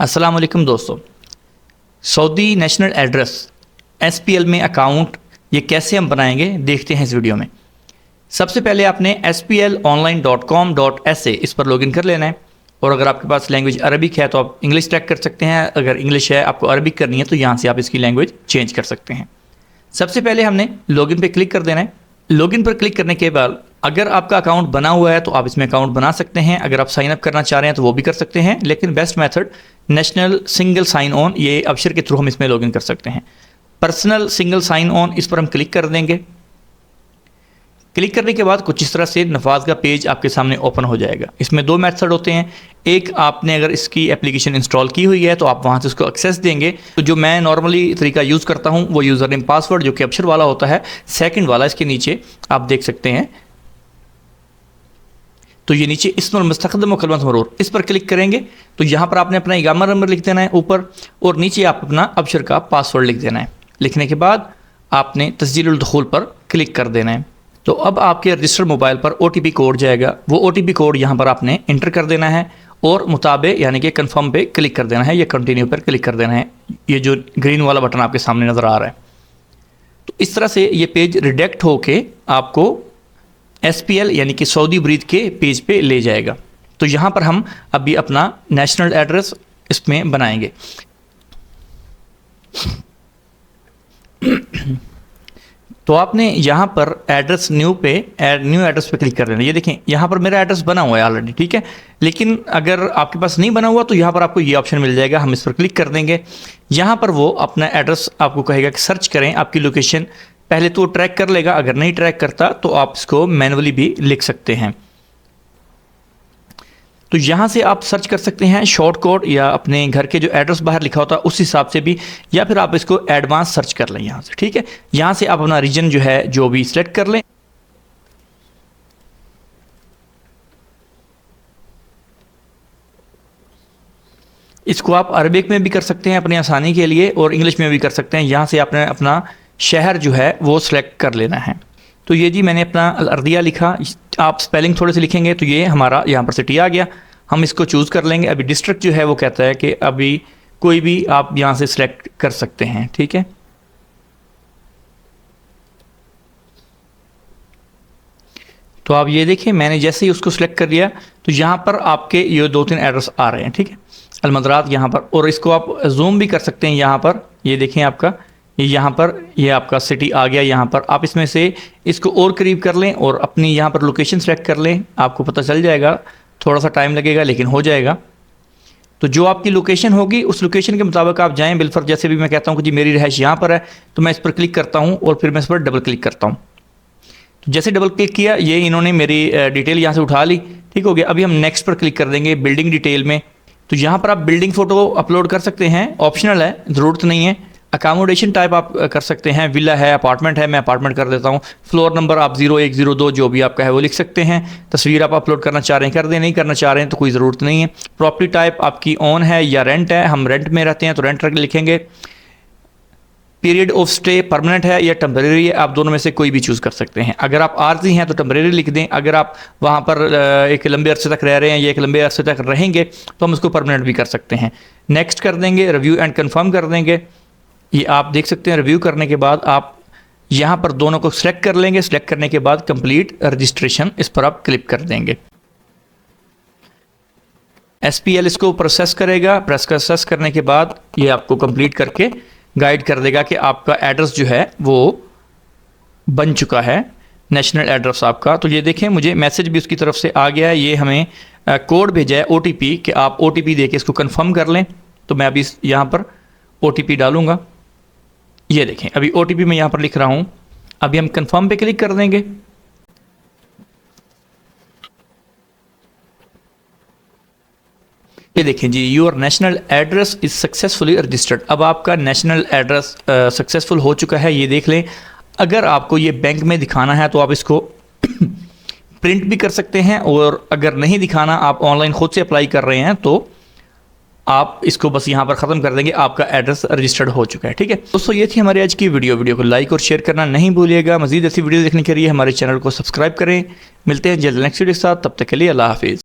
अस्सलाम वालेकुम दोस्तों। सऊदी नेशनल एड्रेस SPL में अकाउंट ये कैसे हम बनाएंगे देखते हैं इस वीडियो में। सबसे पहले आपने SPLonline.com.sa इस पर लॉगिन कर लेना है और अगर आपके पास लैंग्वेज अरबिक है तो आप इंग्लिश टैग कर सकते हैं। अगर इंग्लिश है आपको अरबिक करनी है तो यहाँ से आप इसकी लैंग्वेज चेंज कर सकते हैं। सबसे पहले हमने लॉगिन पे क्लिक कर देना है। लॉगिन पर क्लिक करने के बाद अगर आपका अकाउंट बना हुआ है तो आप इसमें अकाउंट बना सकते हैं। अगर आप साइन अप करना चाह रहे हैं तो वो भी कर सकते हैं, लेकिन best method national single sign on, ये अबशर के थ्रू हम इसमें लॉगिन कर सकते हैं। पर्सनल सिंगल साइन ऑन इस पर हम क्लिक कर देंगे। क्लिक करने के बाद कुछ इस तरह से नफाज का पेज आपके सामने ओपन हो जाएगा। इसमें दो मेथड होते हैं। एक, आपने अगर इसकी एप्लीकेशन इंस्टॉल की हुई है तो आप वहाँ से उसको एक्सेस देंगे। तो जो मैं नॉर्मली तरीका यूज़ करता हूँ वो यूज़र नेम पासवर्ड जो कि अबशर वाला होता है। सेकंड वाला इसके नीचे आप देख सकते हैं, तो ये नीचे इस्मुल मुस्तक़दिम व कलमत मरूर इस पर क्लिक करेंगे तो यहाँ पर आपने अपना इकामा नंबर लिख देना है ऊपर, और नीचे आप अपना अबशर का पासवर्ड लिख देना है। लिखने के बाद आपने तस्जीलुल दुखूल पर क्लिक कर देना है। तो अब आपके रजिस्टर्ड मोबाइल पर OTP कोड जाएगा। वो OTP कोड यहाँ पर आपने इंटर कर देना है और मुताबिक यानी कि कन्फर्म पे क्लिक कर देना है या कंटिन्यू पर क्लिक कर देना है। ये जो ग्रीन वाला बटन आपके सामने नज़र आ रहा है, तो इस तरह से ये पेज रिडायरेक्ट होके आपको SPL यानी कि सऊदी ब्रीद के पेज पे ले जाएगा। तो यहाँ पर हम अभी अपना नेशनल एड्रेस इसमें बनाएंगे। तो आपने यहाँ पर एड्रेस न्यू एड्रेस पे क्लिक कर लेना। ये देखें यहाँ पर मेरा एड्रेस बना हुआ है ऑलरेडी, ठीक है। लेकिन अगर आपके पास नहीं बना हुआ तो यहाँ पर आपको ये ऑप्शन मिल जाएगा, हम इस पर क्लिक कर देंगे। यहाँ पर वो अपना एड्रेस आपको कहेगा कि सर्च करें आपकी लोकेशन। पहले तो ट्रैक कर लेगा, अगर नहीं ट्रैक करता तो आप इसको मैनुअली भी लिख सकते हैं। तो यहाँ से आप सर्च कर सकते हैं शॉर्ट कोड या अपने घर के जो एड्रेस बाहर लिखा होता है उस हिसाब से भी, या फिर आप इसको एडवांस सर्च कर लें यहाँ से, ठीक है। यहाँ से आप अपना रीजन जो है जो भी सिलेक्ट कर लें। इसको आप अरबिक में भी कर सकते हैं अपनी आसानी के लिए और इंग्लिश में भी कर सकते हैं। यहाँ से आपने अपना शहर जो है वो सिलेक्ट कर लेना है। तो ये जी मैंने अपना अर्दिया लिखा, आप स्पेलिंग थोड़े से लिखेंगे तो ये हमारा यहाँ पर सिटी आ गया। हम इसको चूज़ कर लेंगे। अभी डिस्ट्रिक्ट जो है वो कहता है कि अभी कोई भी आप यहाँ से सिलेक्ट कर सकते हैं, ठीक है। तो आप ये देखिए मैंने जैसे ही उसको सिलेक्ट कर लिया तो यहाँ पर आपके ये 2-3 एड्रेस आ रहे हैं, ठीक है। अलमदरात यहाँ पर, और इसको आप जूम भी कर सकते हैं। यहाँ पर ये देखें आपका यहाँ पर ये आपका सिटी आ गया। यहाँ पर आप इसमें से इसको और करीब कर लें और अपनी यहाँ पर लोकेशन सेलेक्ट कर लें। आपको पता चल जाएगा, थोड़ा सा टाइम लगेगा लेकिन हो जाएगा। तो जो आपकी लोकेशन होगी उस लोकेशन के मुताबिक आप जाएं। बिलफर जैसे भी मैं कहता हूँ कि जी मेरी रहाइश यहाँ पर है तो मैं इस पर क्लिक करता हूँ और फिर मैं इस पर डबल क्लिक करता हूँ। तो जैसे डबल क्लिक किया ये इन्होंने मेरी डिटेल यहाँ से उठा ली, ठीक हो गया। अभी हम नेक्स्ट पर क्लिक कर देंगे बिल्डिंग डिटेल में। तो यहाँ पर आप बिल्डिंग फ़ोटो अपलोड कर सकते हैं, ऑप्शनल है, ज़रूरत नहीं है। अकामोडेशन टाइप आप कर सकते हैं, विला है, अपार्टमेंट है, मैं अपार्टमेंट कर देता हूँ। फ्लोर नंबर आप 01, 02 जो भी आपका है वो लिख सकते हैं। तस्वीर आप अपलोड करना चाह रहे हैं कर दें, नहीं करना चाह रहे हैं तो कोई ज़रूरत नहीं है। प्रॉपर्टी टाइप आपकी ऑन है या रेंट है, हम रेंट में रहते हैं तो रेंट लिखेंगे। पीरियड ऑफ स्टे परमानेंट है या टेम्परेरी है, आप दोनों में से कोई भी चूज़ कर सकते हैं। अगर आप आर्जी हैं तो टेम्परेरी लिख दें। अगर आप वहाँ पर एक लंबे अरसे तक रह रहे हैं या एक लंबे अरसे तक रहेंगे तो हम उसको परमानेंट भी कर सकते हैं। नेक्स्ट कर देंगे, रिव्यू एंड कन्फर्म कर देंगे। ये आप देख सकते हैं रिव्यू करने के बाद आप यहाँ पर दोनों को सिलेक्ट कर लेंगे। सिलेक्ट करने के बाद कंप्लीट रजिस्ट्रेशन इस पर आप क्लिक कर देंगे। SPL इसको प्रोसेस करेगा। प्रोसेस करने के बाद ये आपको कंप्लीट करके गाइड कर देगा कि आपका एड्रेस जो है वो बन चुका है, नेशनल एड्रेस आपका। तो ये देखें मुझे मैसेज भी उसकी तरफ से आ गया है। ये हमें कोड भेजा है OTP कि आप OTP दे के इसको कन्फर्म कर लें। तो मैं अभी यहाँ पर OTP डालूँगा। ये देखें अभी OTP मैं यहाँ पर लिख रहा हूँ। अभी हम कंफर्म पे क्लिक कर देंगे। ये देखें जी, your national address is successfully registered. अब आपका नेशनल एड्रेस सक्सेसफुल हो चुका है, ये देख लें। अगर आपको ये बैंक में दिखाना है तो आप इसको प्रिंट भी कर सकते हैं, और अगर नहीं दिखाना, आप ऑनलाइन खुद से अप्लाई कर रहे हैं तो आप इसको बस यहाँ पर ख़त्म कर देंगे, आपका एड्रेस रजिस्टर्ड हो चुका है, ठीक है। दोस्तों ये थी हमारी आज की वीडियो को लाइक और शेयर करना नहीं भूलिएगा। मज़ीद ऐसी वीडियो देखने के लिए हमारे चैनल को सब्सक्राइब करें। मिलते हैं जल्द नेक्स्ट वीडियो के साथ, तब तक के लिए अल्लाह हाफिज़।